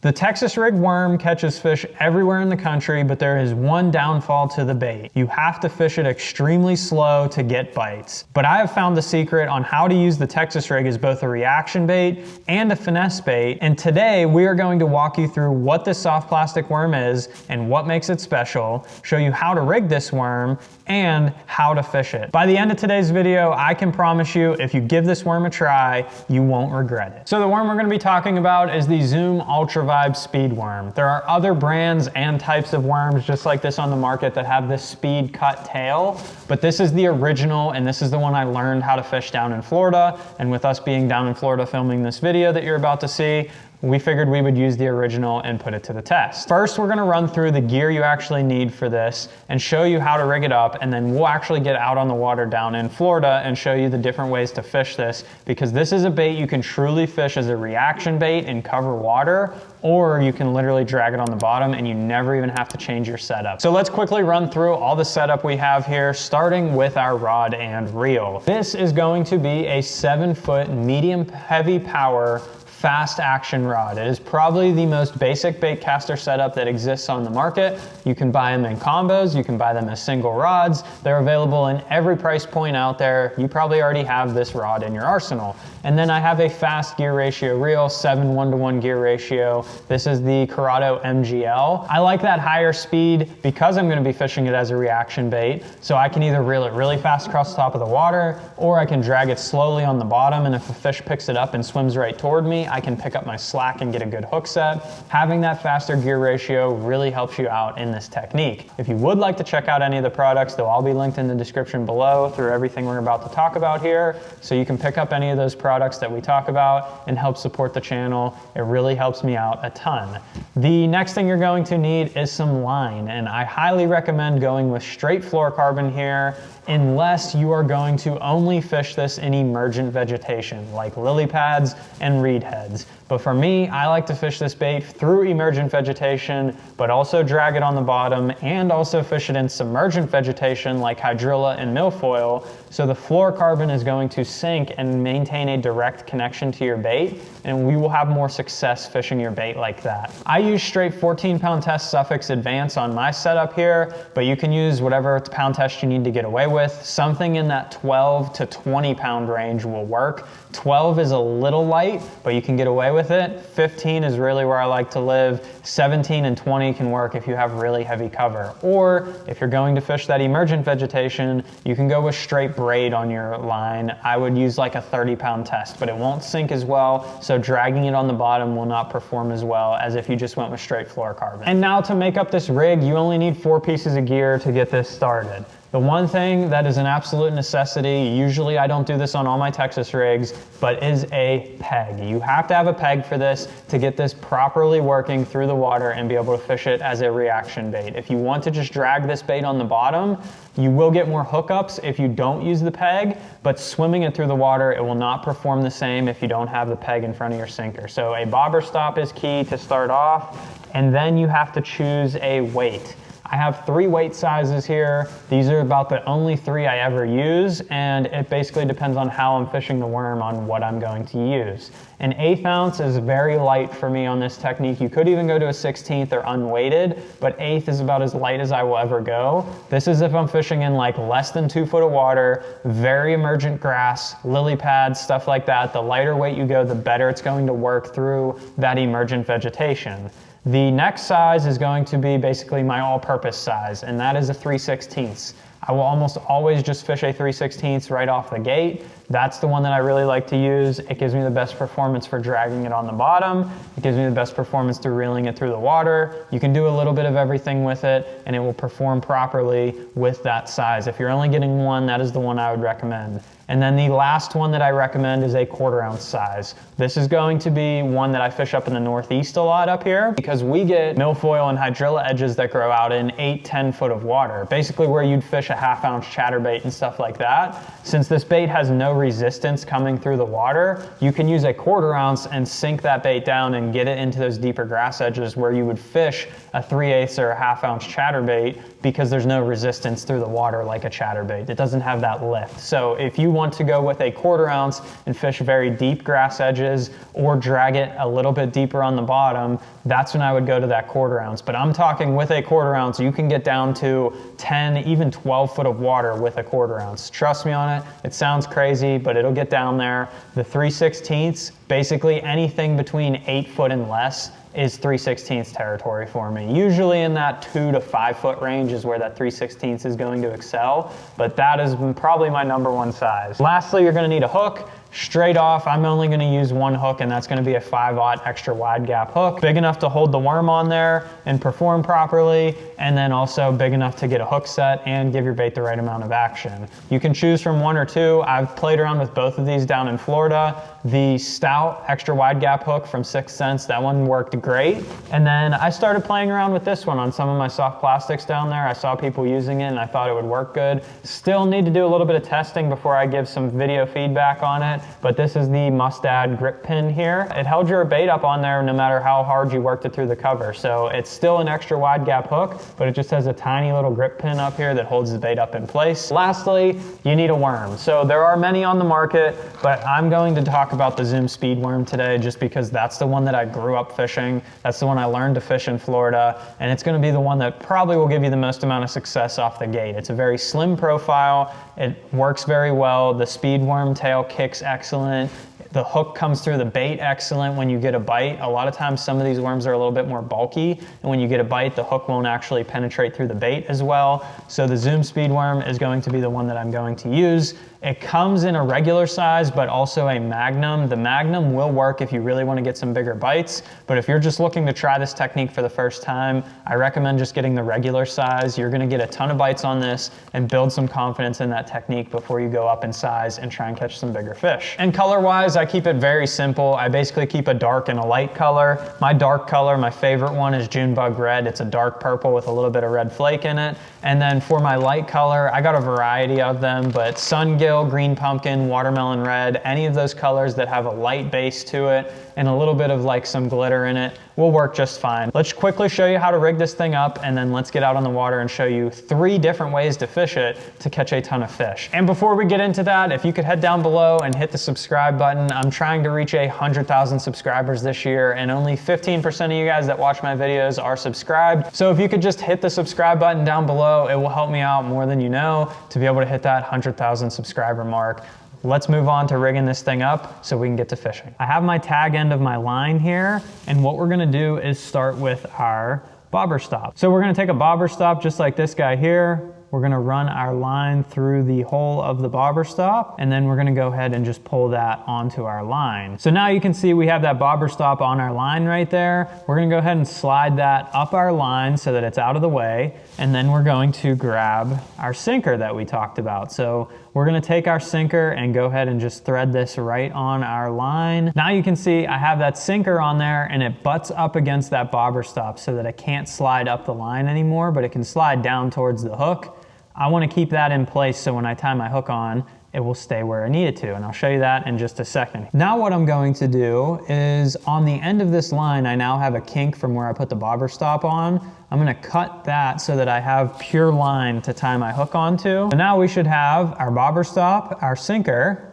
The Texas rig worm catches fish everywhere in the country, but there is one downfall to the bait. You have to fish it extremely slow to get bites. But I have found the secret on how to use the Texas rig as both a reaction bait and a finesse bait, and today we are going to walk you through what this soft plastic worm is and what makes it special, show you how to rig this worm, and how to fish it. By the end of today's video, I can promise you, if you give this worm a try, you won't regret it. So the worm we're gonna be talking about is the Zoom Ultra Vibe Speed Worm. There are other brands and types of worms just like this on the market that have this speed cut tail, but this is the original, and this is the one I learned how to fish down in Florida. And with us being down in Florida filming this video that you're about to see, we figured we would use the original and put it to the test. First, we're gonna run through the gear you actually need for this and show you how to rig it up, and then we'll actually get out on the water down in Florida and show you the different ways to fish this, because this is a bait you can truly fish as a reaction bait and cover water, or you can literally drag it on the bottom and you never even have to change your setup. So let's quickly run through all the setup we have here, starting with our rod and reel. This is going to be a 7-foot medium heavy power fast action rod. It is probably the most basic bait caster setup that exists on the market. You can buy them in combos, you can buy them as single rods. They're available in every price point out there. You probably already have this rod in your arsenal. And then I have a fast gear ratio reel, 7 1-to-1 gear ratio. This is the Corrado MGL. I like that higher speed because I'm gonna be fishing it as a reaction bait. So I can either reel it really fast across the top of the water, or I can drag it slowly on the bottom, and if a fish picks it up and swims right toward me, I can pick up my slack and get a good hook set. Having that faster gear ratio really helps you out in this technique. If you would like to check out any of the products, they'll all be linked in the description below through everything we're about to talk about here. So you can pick up any of those products that we talk about and help support the channel. It really helps me out a ton. The next thing you're going to need is some line, and I highly recommend going with straight fluorocarbon here, unless you are going to only fish this in emergent vegetation like lily pads and reed heads. But for me, I like to fish this bait through emergent vegetation, but also drag it on the bottom, and also fish it in submergent vegetation like hydrilla and milfoil. So the fluorocarbon is going to sink and maintain a direct connection to your bait, and we will have more success fishing your bait like that. I use straight 14-pound test Suffix Advance on my setup here, but you can use whatever pound test you need to get away with. Something in that 12 to 20 pound range will work. 12 is a little light, but you can get away with it. 15 is really where I like to live. 17 and 20 can work if you have really heavy cover. Or if you're going to fish that emergent vegetation, you can go with straight braid on your line. I would use like a 30-pound test, but it won't sink as well, so dragging it on the bottom will not perform as well as if you just went with straight fluorocarbon. And now to make up this rig, you only need 4 pieces of gear to get this started. The one thing that is an absolute necessity, usually I don't do this on all my Texas rigs, but is a peg. You have to have a peg for this to get this properly working through the water and be able to fish it as a reaction bait. If you want to just drag this bait on the bottom, you will get more hookups if you don't use the peg, but swimming it through the water, it will not perform the same if you don't have the peg in front of your sinker. So a bobber stop is key to start off, and then you have to choose a weight. I have 3 weight sizes here. These are about the only 3 I ever use, and it basically depends on how I'm fishing the worm on what I'm going to use. An 1/8 ounce is very light for me on this technique. You could even go to a 1/16 or unweighted, but 1/8 is about as light as I will ever go. This is if I'm fishing in like less than 2 foot of water, very emergent grass, lily pads, stuff like that. The lighter weight you go, the better it's going to work through that emergent vegetation. The next size is going to be basically my all-purpose size, and that is a 3/16. I will almost always just fish a 3/16 right off the gate. That's the one that I really like to use. It gives me the best performance for dragging it on the bottom. It gives me the best performance through reeling it through the water. You can do a little bit of everything with it, and it will perform properly with that size. If you're only getting one, that is the one I would recommend. And then the last one that I recommend is a 1/4 ounce size. This is going to be one that I fish up in the Northeast a lot up here, because we get milfoil and hydrilla edges that grow out in 8-10 foot of water, basically where you'd fish a 1/2 ounce chatterbait and stuff like that. Since this bait has no resistance coming through the water, you can use a 1/4 ounce and sink that bait down and get it into those deeper grass edges where you would fish a 3/8 or a 1/2 ounce chatterbait, because there's no resistance through the water like a chatterbait. It doesn't have that lift. So if you want to go with a 1/4 ounce and fish very deep grass edges or drag it a little bit deeper on the bottom, that's when I would go to that 1/4 ounce. But I'm talking with a 1/4 ounce, you can get down to 10, even 12 foot of water with a 1/4 ounce. Trust me on it. It sounds crazy, but it'll get down there. The 3/16, basically anything between 8 foot and less is 3/16 territory for me. Usually in that 2 to 5 foot range is where that 3/16 is going to excel, but that is probably my #1 size. Lastly, you're gonna need a hook. Straight off, I'm only gonna use one hook, and that's gonna be a 5/0 extra wide gap hook. Big enough to hold the worm on there and perform properly, and then also big enough to get a hook set and give your bait the right amount of action. You can choose from one or two. I've played around with both of these down in Florida. The stout extra wide gap hook from 6th Sense, that one worked great. And then I started playing around with this one on some of my soft plastics down there. I saw people using it and I thought it would work good. Still need to do a little bit of testing before I give some video feedback on it. But this is the Mustad grip pin here. It held your bait up on there no matter how hard you worked it through the cover. So it's still an extra wide gap hook, but it just has a tiny little grip pin up here that holds the bait up in place. Lastly, you need a worm. So there are many on the market, but I'm going to talk about the Zoom Speed Worm today just because that's the one that I grew up fishing. That's the one I learned to fish in Florida, and it's gonna be the one that probably will give you the most amount of success off the gate. It's a very slim profile. It works very well. The Speed Worm tail kicks excellent. The hook comes through the bait excellent when you get a bite. A lot of times some of these worms are a little bit more bulky, and when you get a bite, the hook won't actually penetrate through the bait as well. So the Zoom Speed Worm is going to be the one that I'm going to use. It comes in a regular size, but also a Magnum. The Magnum will work if you really want to get some bigger bites, but if you're just looking to try this technique for the first time, I recommend just getting the regular size. You're gonna get a ton of bites on this and build some confidence in that technique before you go up in size and try and catch some bigger fish. And color-wise, I keep it very simple. I basically keep a dark and a light color. My dark color, my favorite one, is Junebug Red. It's a dark purple with a little bit of red flake in it. And then for my light color, I got a variety of them, but Sungill, Green Pumpkin, Watermelon Red, any of those colors that have a light base to it and a little bit of like some glitter in it will work just fine. Let's quickly show you how to rig this thing up, and then let's get out on the water and show you 3 different ways to fish it to catch a ton of fish. And before we get into that, if you could head down below and hit the subscribe button. I'm trying to reach 100,000 subscribers this year, and only 15% of you guys that watch my videos are subscribed. So if you could just hit the subscribe button down below, it will help me out more than you know to be able to hit that 100,000 subscriber mark. Let's move on to rigging this thing up so we can get to fishing. I have my tag end of my line here, and what we're gonna do is start with our bobber stop. So we're gonna take a bobber stop just like this guy here. We're gonna run our line through the hole of the bobber stop, and then we're gonna go ahead and just pull that onto our line. So now you can see we have that bobber stop on our line right there. We're gonna go ahead and slide that up our line so that it's out of the way, and then we're going to grab our sinker that we talked about. So we're gonna take our sinker and go ahead and just thread this right on our line. Now you can see I have that sinker on there, and it butts up against that bobber stop so that it can't slide up the line anymore, but it can slide down towards the hook. I want to keep that in place so when I tie my hook on, it will stay where I need it to, and I'll show you that in just a second. Now what I'm going to do is on the end of this line, I now have a kink from where I put the bobber stop on. I'm gonna cut that so that I have pure line to tie my hook onto. So now we should have our bobber stop, our sinker,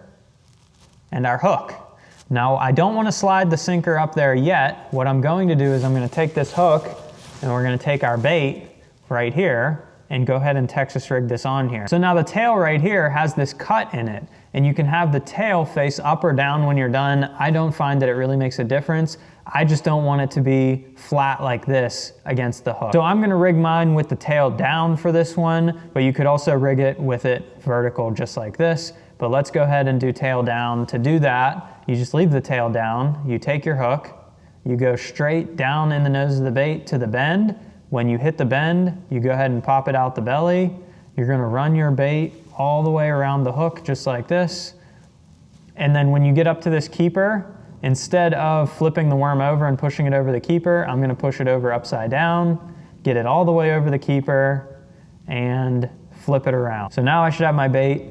and our hook. Now I don't want to slide the sinker up there yet. What I'm going to do is I'm going to take this hook and we're going to take our bait right here and go ahead and Texas rig this on here. So now the tail right here has this cut in it, and you can have the tail face up or down when you're done. I don't find that it really makes a difference. I just don't want it to be flat like this against the hook. So I'm gonna rig mine with the tail down for this one, but you could also rig it with it vertical just like this. But let's go ahead and do tail down. To do that, you just leave the tail down, you take your hook, you go straight down in the nose of the bait to the bend. When you hit the bend, you go ahead and pop it out the belly. You're gonna run your bait all the way around the hook just like this. And then when you get up to this keeper, instead of flipping the worm over and pushing it over the keeper, I'm gonna push it over upside down, get it all the way over the keeper, and flip it around. So now I should have my bait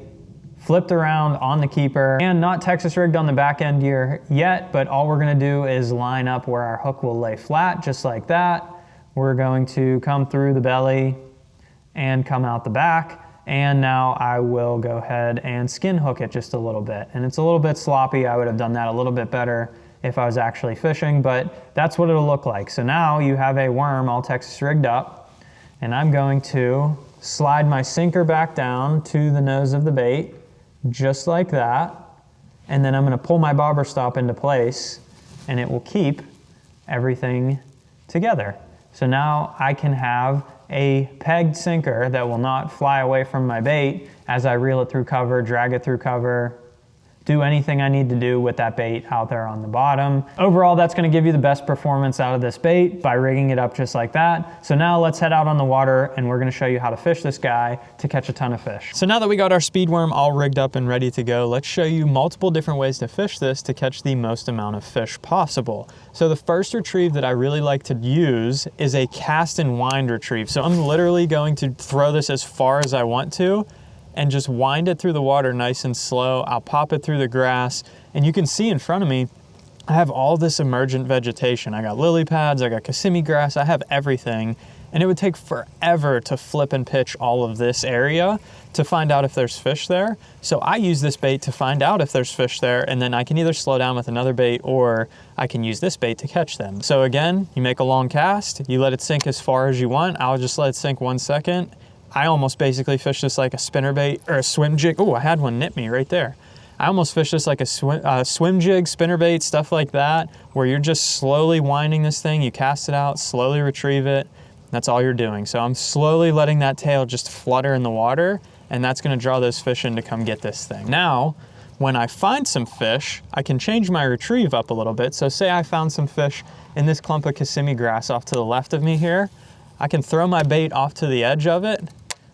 flipped around on the keeper and not Texas rigged on the back end here yet, but all we're gonna do is line up where our hook will lay flat just like that. We're going to come through the belly and come out the back. And now I will go ahead and skin hook it just a little bit. And it's a little bit sloppy. I would have done that a little bit better if I was actually fishing, but that's what it'll look like. So now you have a worm all Texas rigged up, and I'm going to slide my sinker back down to the nose of the bait, just like that. And then I'm gonna pull my bobber stop into place, and it will keep everything together. So now I can have a pegged sinker that will not fly away from my bait as I reel it through cover, drag it through cover, do anything I need to do with that bait out there on the bottom. Overall, that's gonna give you the best performance out of this bait by rigging it up just like that. So now let's head out on the water and we're gonna show you how to fish this guy to catch a ton of fish. So now that we got our speed worm all rigged up and ready to go, let's show you multiple different ways to fish this to catch the most amount of fish possible. So the first retrieve that I really like to use is a cast and wind retrieve. So I'm literally going to throw this as far as I want to and just wind it through the water nice and slow. I'll pop it through the grass, and you can see in front of me, I have all this emergent vegetation. I got lily pads, I got Kissimmee grass, I have everything, and it would take forever to flip and pitch all of this area to find out if there's fish there. So I use this bait to find out if there's fish there, and then I can either slow down with another bait or I can use this bait to catch them. So again, you make a long cast, you let it sink as far as you want. I'll just let it sink 1 second. I almost basically fish this like a spinnerbait or a swim jig. Oh, I had one nip me right there. I almost fish this like a swim jig, spinnerbait, stuff like that, where you're just slowly winding this thing. You cast it out, slowly retrieve it. That's all you're doing. So I'm slowly letting that tail just flutter in the water, and that's gonna draw those fish in to come get this thing. Now, when I find some fish, I can change my retrieve up a little bit. So say I found some fish in this clump of Kissimmee grass off to the left of me here. I can throw my bait off to the edge of it,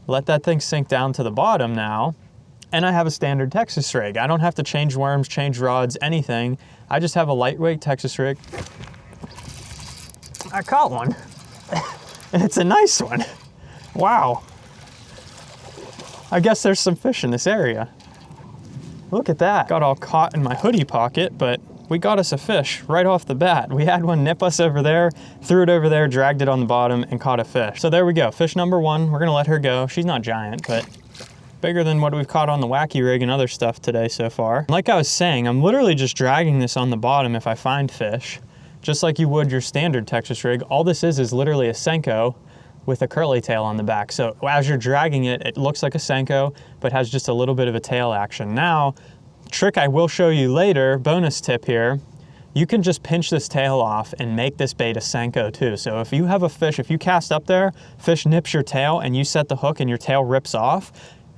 let that thing sink down to the bottom now, and I have a standard Texas rig. I don't have to change worms, change rods, anything. I just have a lightweight Texas rig. I caught one, and it's a nice one. Wow. I guess there's some fish in this area. Look at that. Got all caught in my hoodie pocket, but we got us a fish right off the bat. We had one nip us over there, threw it over there, dragged it on the bottom, and caught a fish. So there we go, fish number one. We're gonna let her go. She's not giant, but bigger than what we've caught on the wacky rig and other stuff today so far. Like I was saying, I'm literally just dragging this on the bottom if I find fish, just like you would your standard Texas rig. All this is literally a Senko with a curly tail on the back. So as you're dragging it, it looks like a Senko, but has just a little bit of a tail action. Now, trick I will show you later, bonus tip here, you can just pinch this tail off and make this bait a Senko too. So if you have a fish, if you cast up there, fish nips your tail and you set the hook and your tail rips off,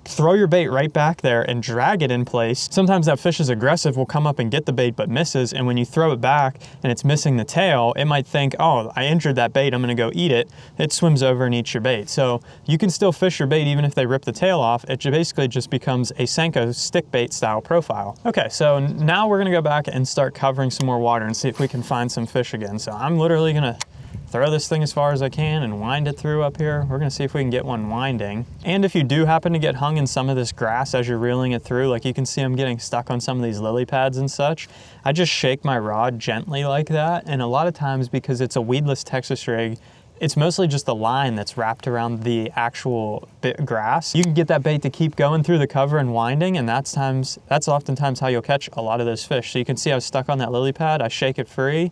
throw your bait right back there and drag it in place. Sometimes that fish is aggressive, will come up and get the bait but misses, and when you throw it back and it's missing the tail, it might think, oh, I injured that bait, I'm gonna go eat it. It swims over and eats your bait. So you can still fish your bait even if they rip the tail off. It basically just becomes a Senko stick bait style profile. Okay, so now we're gonna go back and start covering some more water and see if we can find some fish again. So I'm literally gonna throw this thing as far as I can and wind it through up here. We're gonna see if we can get one winding. And if you do happen to get hung in some of this grass as you're reeling it through, like you can see I'm getting stuck on some of these lily pads and such, I just shake my rod gently like that. And a lot of times, because it's a weedless Texas rig, it's mostly just the line that's wrapped around the actual grass. You can get that bait to keep going through the cover and winding, and that's oftentimes how you'll catch a lot of those fish. So you can see I was stuck on that lily pad, I shake it free,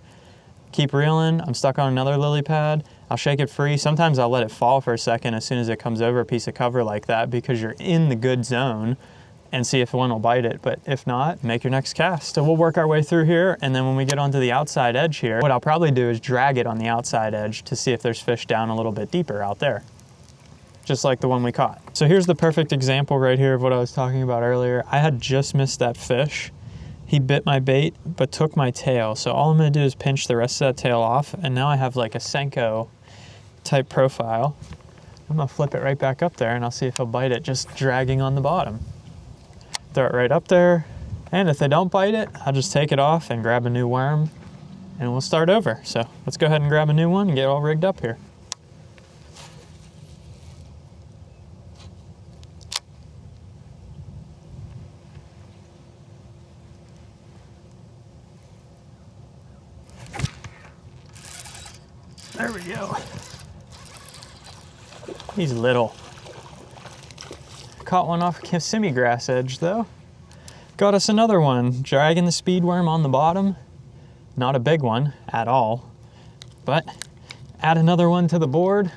keep reeling, I'm stuck on another lily pad, I'll shake it free. Sometimes I'll let it fall for a second as soon as it comes over a piece of cover like that, because you're in the good zone, and see if one will bite it. But if not, make your next cast. So we'll work our way through here, and then when we get onto the outside edge here, what I'll probably do is drag it on the outside edge to see if there's fish down a little bit deeper out there, just like the one we caught. So here's the perfect example right here of what I was talking about earlier. I had just missed that fish. He bit my bait, but took my tail. So all I'm gonna do is pinch the rest of that tail off, and now I have like a Senko type profile. I'm gonna flip it right back up there and I'll see if he'll bite it, just dragging on the bottom. Throw it right up there, and if they don't bite it, I'll just take it off and grab a new worm, and we'll start over. So let's go ahead and grab a new one and get all rigged up here. There we go. He's little. caught one off Kissimmee grass edge though. Got us another one, dragging the speed worm on the bottom. Not a big one at all, but add another one to the board.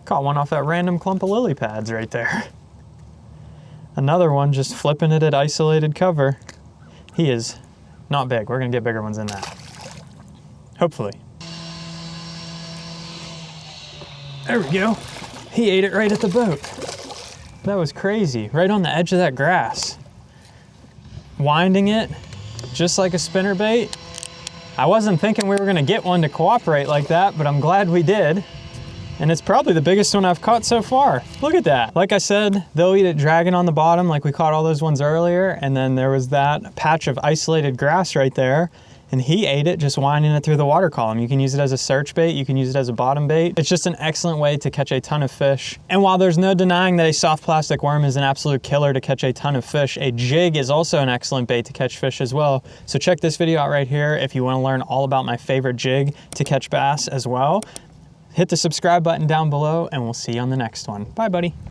Caught one off that random clump of lily pads right there. Another one just flipping it at isolated cover. He is not big. We're gonna get bigger ones than that. Hopefully. There we go. He ate it right at the boat. That was crazy, right on the edge of that grass. Winding it just like a spinnerbait. I wasn't thinking we were gonna get one to cooperate like that, but I'm glad we did. And it's probably the biggest one I've caught so far. Look at that. Like I said, they'll eat it dragging on the bottom like we caught all those ones earlier. And then there was that patch of isolated grass right there. And he ate it, just winding it through the water column. You can use it as a search bait. You can use it as a bottom bait. It's just an excellent way to catch a ton of fish. And while there's no denying that a soft plastic worm is an absolute killer to catch a ton of fish, a jig is also an excellent bait to catch fish as well. So check this video out right here if you want to learn all about my favorite jig to catch bass as well. Hit the subscribe button down below and we'll see you on the next one. Bye, buddy.